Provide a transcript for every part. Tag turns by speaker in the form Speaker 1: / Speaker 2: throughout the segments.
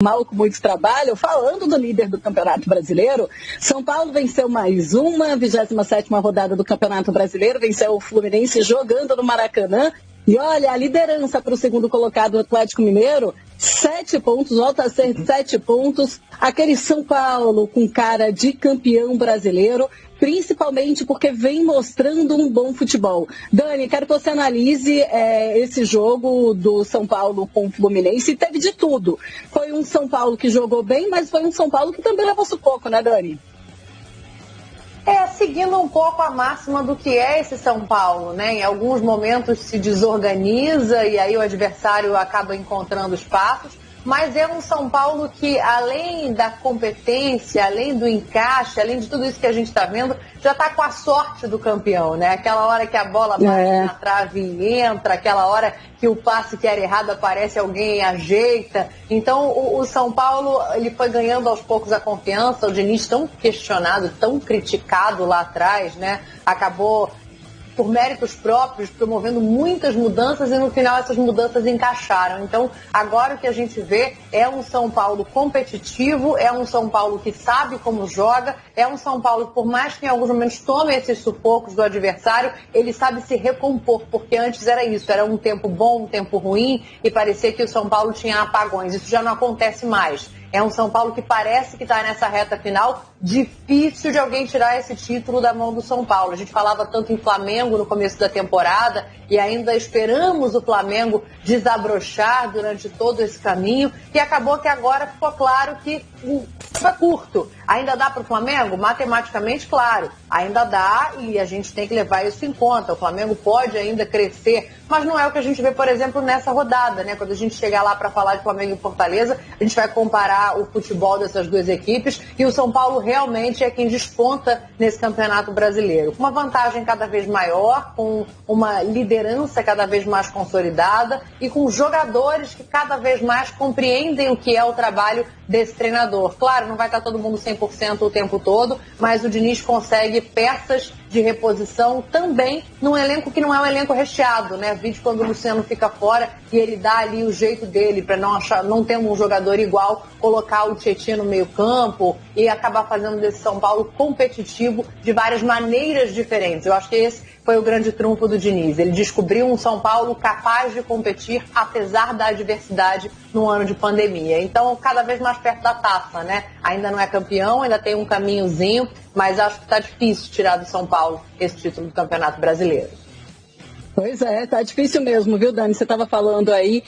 Speaker 1: mal com muito trabalho, falando do líder do Campeonato Brasileiro. São Paulo venceu mais uma, 27ª rodada do Campeonato Brasileiro, venceu o Fluminense jogando no Maracanã. E olha, a liderança para o segundo colocado, o Atlético Mineiro, 7 pontos, volta a ser 7 pontos. Aquele São Paulo com cara de campeão brasileiro, principalmente porque vem mostrando um bom futebol. Dani, quero que você analise esse jogo do São Paulo com o Fluminense. Teve de tudo. Foi um São Paulo que jogou bem, mas foi um São Paulo que também levou sufoco, né, Dani?
Speaker 2: Seguindo um pouco a máxima do que é esse São Paulo, né? Em alguns momentos se desorganiza e aí o adversário acaba encontrando espaços, mas é um São Paulo que, além da competência, além do encaixe, além de tudo isso que a gente está vendo, já está com a sorte do campeão, né? Aquela hora que a bola bate na trave e entra, aquela hora que o passe que era errado aparece, alguém ajeita. Então o São Paulo, ele foi ganhando aos poucos a confiança. O Diniz, tão questionado, tão criticado lá atrás, né? Acabou, por méritos próprios, promovendo muitas mudanças e no final essas mudanças encaixaram. Então, agora o que a gente vê é um São Paulo competitivo, é um São Paulo que sabe como joga, é um São Paulo que, por mais que em alguns momentos tome esses sufocos do adversário, ele sabe se recompor, porque antes era isso, era um tempo bom, um tempo ruim, e parecia que o São Paulo tinha apagões. Isso já não acontece mais. É um São Paulo que parece que está nessa reta final, difícil de alguém tirar esse título da mão do São Paulo. A gente falava tanto em Flamengo no começo da temporada e ainda esperamos o Flamengo desabrochar durante todo esse caminho e acabou que agora ficou claro que foi curto. Ainda dá para o Flamengo? Matematicamente, claro, ainda dá e a gente tem que levar isso em conta. O Flamengo pode ainda crescer, mas não é o que a gente vê, por exemplo, nessa rodada, né? Quando a gente chegar lá para falar de Flamengo e Fortaleza, a gente vai comparar o futebol dessas duas equipes e o São Paulo realmente é quem desponta nesse Campeonato Brasileiro. Com uma vantagem cada vez maior, com uma liderança cada vez mais consolidada e com jogadores que cada vez mais compreendem o que é o trabalho desse treinador. Claro, não vai estar todo mundo 100% o tempo todo, mas o Diniz consegue peças de reposição também num elenco que não é um elenco recheado, né? Vídeo quando o Luciano fica fora e ele dá ali o jeito dele para não ter um jogador igual, colocar o Tietchan no meio campo e acabar fazendo desse São Paulo competitivo de várias maneiras diferentes. Eu acho que esse foi o grande trunfo do Diniz. Ele descobriu um São Paulo capaz de competir apesar da adversidade no ano de pandemia. Então, cada vez mais perto da taça, né? Ainda não é campeão, ainda tem um caminhozinho, mas acho que está difícil tirar do São Paulo esse título do Campeonato Brasileiro.
Speaker 1: Pois é, tá difícil mesmo, viu, Dani? Você estava falando aí,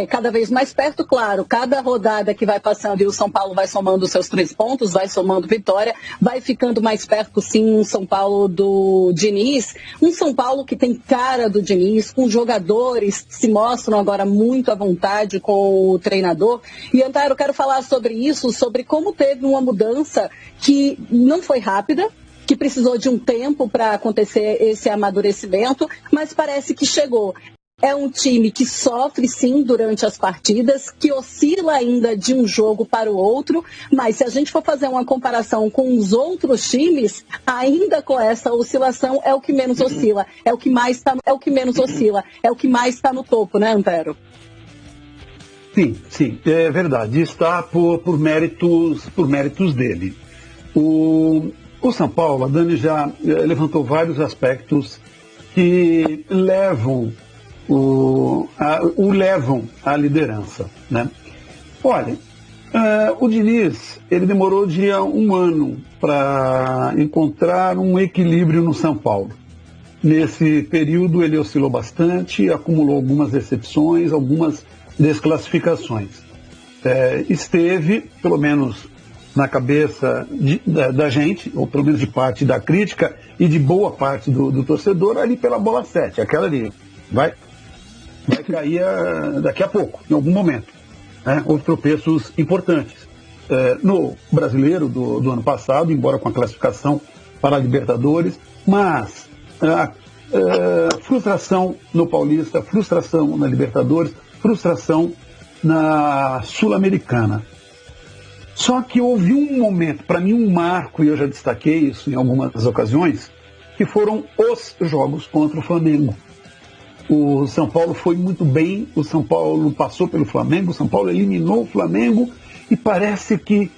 Speaker 1: cada vez mais perto, claro, cada rodada que vai passando e o São Paulo vai somando os seus 3 pontos, vai somando vitória, vai ficando mais perto, sim, um São Paulo do Diniz, um São Paulo que tem cara do Diniz, com jogadores que se mostram agora muito à vontade com o treinador. E, Antero, eu quero falar sobre isso, sobre como teve uma mudança que não foi rápida, que precisou de um tempo para acontecer esse amadurecimento, mas parece que chegou. É um time que sofre, sim, durante as partidas, que oscila ainda de um jogo para o outro, mas se a gente for fazer uma comparação com os outros times, ainda com essa oscilação é o que menos oscila, é o que mais está, é o que menos oscila, é o que mais está no topo, né, Antero?
Speaker 3: Sim, é verdade. Está por méritos dele. O São Paulo, a Dani já levantou vários aspectos que levam levam à liderança, né? Olha, o Diniz, ele demorou um ano para encontrar um equilíbrio no São Paulo. Nesse período ele oscilou bastante, acumulou algumas decepções, algumas desclassificações. Esteve, pelo menos na cabeça da gente, ou pelo menos de parte da crítica e de boa parte do torcedor, ali pela bola 7, aquela ali. Vai cair daqui a pouco, em algum momento. Né? Houve tropeços importantes. No brasileiro do ano passado, embora com a classificação para a Libertadores, mas frustração no Paulista, frustração na Libertadores, frustração na Sul-Americana. Só que houve um momento, para mim um marco, e eu já destaquei isso em algumas ocasiões, que foram os jogos contra o Flamengo. O São Paulo foi muito bem, o São Paulo passou pelo Flamengo, o São Paulo eliminou o Flamengo E parece que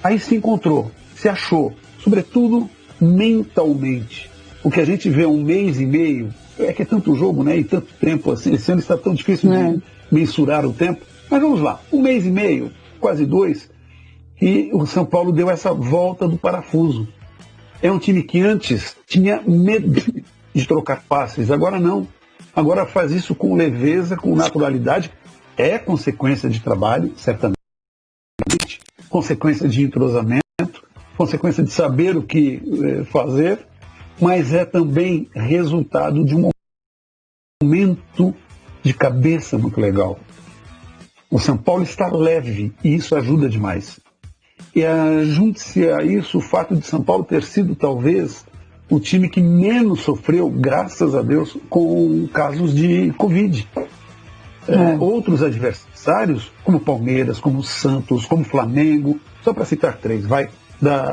Speaker 3: aí se encontrou, se achou, sobretudo mentalmente. O que a gente vê há um mês e meio, é que é tanto jogo, né? E tanto tempo, assim, esse ano está tão difícil de mensurar o tempo. Mas vamos lá, um mês e meio, quase 2, e o São Paulo deu essa volta do parafuso. É um time que antes tinha medo de trocar passes, agora não. Agora faz isso com leveza, com naturalidade. É consequência de trabalho, certamente, consequência de entrosamento, consequência de saber o que fazer, mas é também resultado de um momento de cabeça muito legal. O São Paulo está leve e isso ajuda demais. E junte-se a isso o fato de São Paulo ter sido talvez o time que menos sofreu, graças a Deus, com casos de Covid. Outros adversários, como Palmeiras, como Santos, como Flamengo, só para citar 3,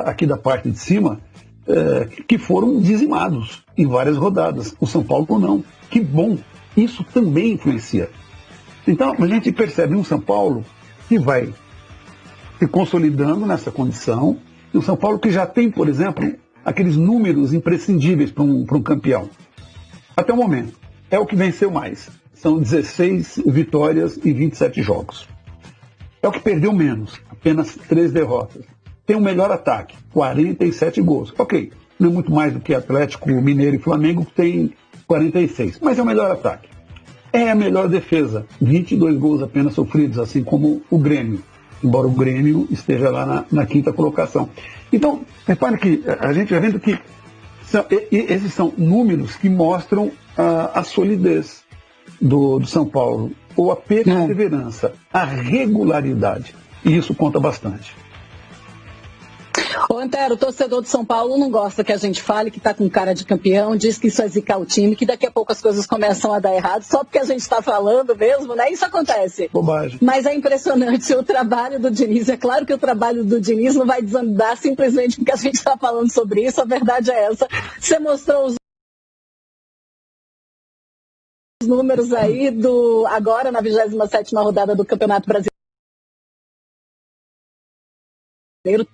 Speaker 3: aqui da parte de cima, que foram dizimados em várias rodadas. O São Paulo não. Que bom! Isso também influencia. Então, a gente percebe um São Paulo que vai se consolidando nessa condição, e um São Paulo que já tem, por exemplo, aqueles números imprescindíveis para um campeão. Até o momento, é o que venceu mais. São 16 vitórias e 27 jogos. É o que perdeu menos, apenas 3 derrotas. Tem o melhor ataque, 47 gols. Ok, não é muito mais do que Atlético, Mineiro e Flamengo, que tem 46, mas é o melhor ataque. É a melhor defesa, 22 gols apenas sofridos, assim como o Grêmio, embora o Grêmio esteja lá na 5ª colocação. Então, repare que a gente vai vendo que esses são números que mostram a solidez do São Paulo, ou a perseverança, a regularidade. E isso conta bastante.
Speaker 1: Ô Antero, o torcedor de São Paulo não gosta que a gente fale que está com cara de campeão, diz que isso é zicar o time, que daqui a pouco as coisas começam a dar errado, só porque a gente está falando mesmo, né? Isso acontece.
Speaker 3: Bobagem.
Speaker 1: Mas é impressionante o trabalho do Diniz. É claro que o trabalho do Diniz não vai desandar simplesmente porque a gente está falando sobre isso, a verdade é essa. Você mostrou os números aí agora na 27ª rodada do Campeonato Brasileiro.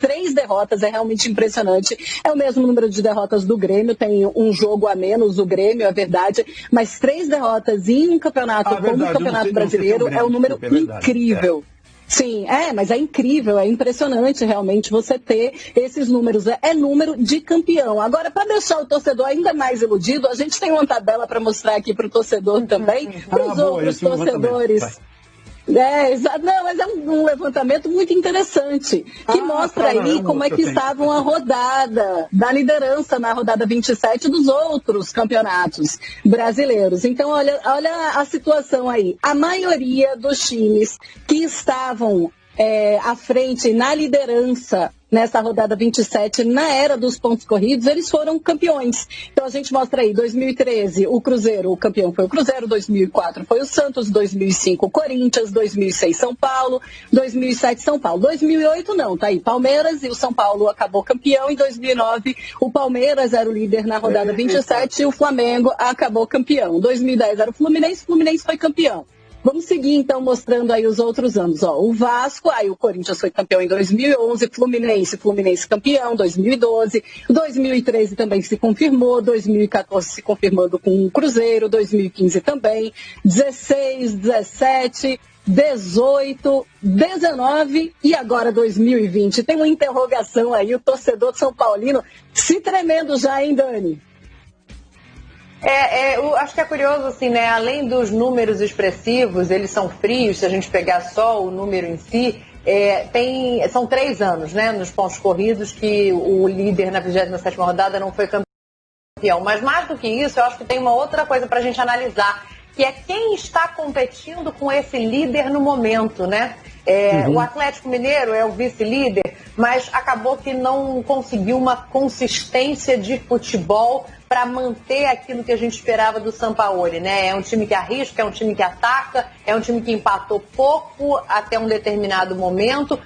Speaker 1: 3 derrotas, é realmente impressionante. É o mesmo número de derrotas do Grêmio, tem um jogo a menos o Grêmio, é verdade, mas 3 derrotas em um campeonato como o Campeonato Brasileiro é um número incrível. Sim, mas é incrível, é impressionante realmente você ter esses números. É número de campeão. Agora, para deixar o torcedor ainda mais iludido, a gente tem uma tabela para mostrar aqui para o torcedor também, para os outros torcedores. Não, mas é um levantamento muito interessante, que mostra aí como é que estavam a rodada da liderança na rodada 27 dos outros campeonatos brasileiros. Então, olha a situação aí. A maioria dos times que estavam à frente na liderança nessa rodada 27, na era dos pontos corridos, eles foram campeões. Então a gente mostra aí, 2013, o Cruzeiro, o campeão foi o Cruzeiro, 2004 foi o Santos, 2005 o Corinthians, 2006 São Paulo, 2007 São Paulo. 2008 não, tá aí, Palmeiras, e o São Paulo acabou campeão. Em 2009 o Palmeiras era o líder na rodada 27 e o Flamengo acabou campeão. 2010 era o Fluminense foi campeão. Vamos seguir, então, mostrando aí os outros anos. O Vasco, aí o Corinthians foi campeão em 2011, Fluminense campeão, 2012, 2013 também se confirmou, 2014 se confirmando com o Cruzeiro, 2015 também, 16, 17, 18, 19 e agora 2020. Tem uma interrogação aí, o torcedor de São Paulino se tremendo já, hein, Dani?
Speaker 2: Eu acho que é curioso, assim, né? Além dos números expressivos, eles são frios, se a gente pegar só o número em si, são 3 anos, né? Nos pontos corridos que o líder na 27ª rodada não foi campeão. Mas mais do que isso, eu acho que tem uma outra coisa para a gente analisar, que é quem está competindo com esse líder no momento, né? O Atlético Mineiro é o vice-líder, mas acabou que não conseguiu uma consistência de futebol para manter aquilo que a gente esperava do Sampaoli, né? É um time que arrisca, é um time que ataca, é um time que empatou pouco até um determinado momento,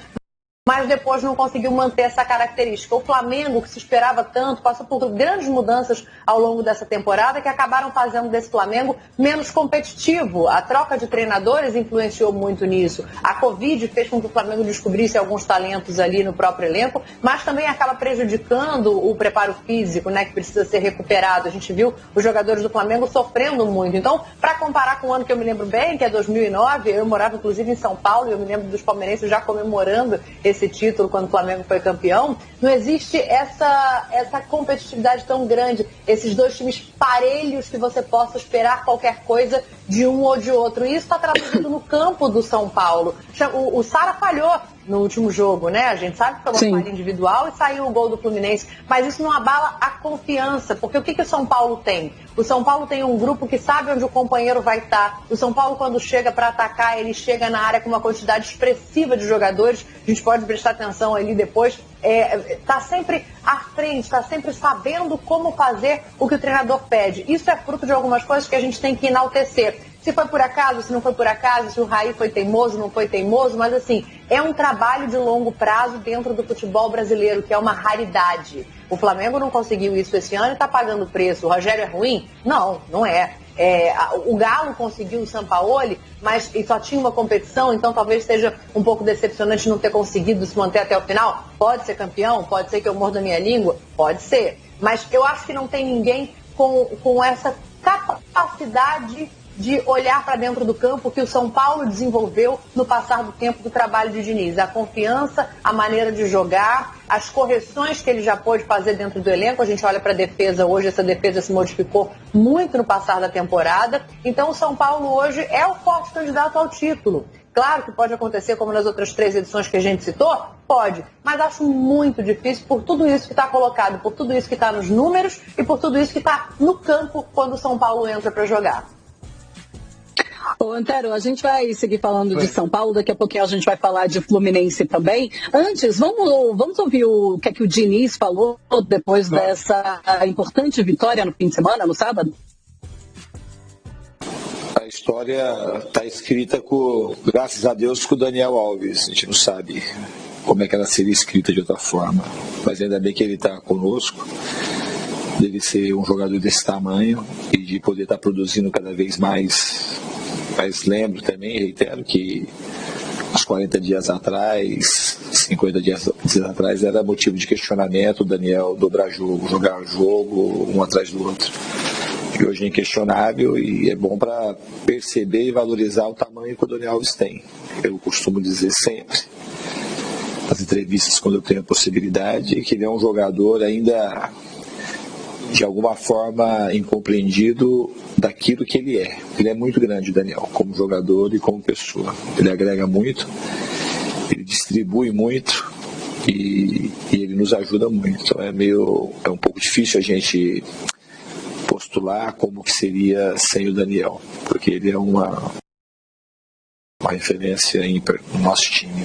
Speaker 2: mas depois não conseguiu manter essa característica. O Flamengo, que se esperava tanto, passou por grandes mudanças ao longo dessa temporada que acabaram fazendo desse Flamengo menos competitivo. A troca de treinadores influenciou muito nisso. A Covid fez com que o Flamengo descobrisse alguns talentos ali no próprio elenco, mas também acaba prejudicando o preparo físico, né, que precisa ser recuperado. A gente viu os jogadores do Flamengo sofrendo muito. Então, para comparar com o ano que eu me lembro bem, que é 2009, eu morava inclusive em São Paulo e eu me lembro dos palmeirenses já comemorando esse título quando o Flamengo foi campeão, não existe essa competitividade tão grande, esses dois times parelhos que você possa esperar qualquer coisa de um ou de outro. E isso está traduzido no campo do São Paulo. O Sara falhou no último jogo, né? A gente sabe que foi uma falha individual e saiu o gol do Fluminense, mas isso não abala a confiança, porque o que o São Paulo tem? O São Paulo tem um grupo que sabe onde o companheiro vai estar. O São Paulo, quando chega para atacar, ele chega na área com uma quantidade expressiva de jogadores. A gente pode prestar atenção ali depois. Está sempre à frente, está sempre sabendo como fazer o que o treinador pede. Isso é fruto de algumas coisas que a gente tem que enaltecer. Se foi por acaso, se não foi por acaso, se o Raí foi teimoso, não foi teimoso, mas assim, é um trabalho de longo prazo dentro do futebol brasileiro, que é uma raridade. O Flamengo não conseguiu isso esse ano e está pagando preço. O Rogério é ruim? Não, não é. O Galo conseguiu o Sampaoli, mas só tinha uma competição, então talvez seja um pouco decepcionante não ter conseguido se manter até o final. Pode ser campeão, pode ser que eu morda a minha língua, pode ser. Mas eu acho que não tem ninguém com essa capacidade de olhar para dentro do campo que o São Paulo desenvolveu no passar do tempo do trabalho de Diniz. A confiança, a maneira de jogar, as correções que ele já pôde fazer dentro do elenco. A gente olha para a defesa hoje, essa defesa se modificou muito no passar da temporada. Então o São Paulo hoje é o forte candidato ao título. Claro que pode acontecer como nas outras 3 edições que a gente citou, pode, mas acho muito difícil por tudo isso que está colocado, por tudo isso que está nos números e por tudo isso que está no campo quando o São Paulo entra para jogar.
Speaker 1: Ô, Antero, a gente vai seguir falando de São Paulo, daqui a pouquinho a gente vai falar de Fluminense também. Antes, vamos ouvir o que é que o Diniz falou depois dessa importante vitória no fim de semana, no sábado?
Speaker 4: A história está escrita, graças a Deus, com o Daniel Alves. A gente não sabe como é que ela seria escrita de outra forma, mas ainda bem que ele está conosco. Dele ser um jogador desse tamanho e de poder estar produzindo cada vez mais. Mas lembro também, reitero, que uns 40 dias atrás, 50 dias atrás, era motivo de questionamento o Daniel dobrar jogo, jogar jogo, um atrás do outro. E hoje é inquestionável e é bom para perceber e valorizar o tamanho que o Daniel Alves tem. Eu costumo dizer sempre, nas entrevistas quando eu tenho a possibilidade, que ele é um jogador ainda de alguma forma incompreendido daquilo que ele é. Ele é muito grande, Daniel, como jogador e como pessoa. Ele agrega muito, ele distribui muito e ele nos ajuda muito. Então é um pouco difícil a gente postular como que seria sem o Daniel, porque ele é uma referência ímpar no nosso time.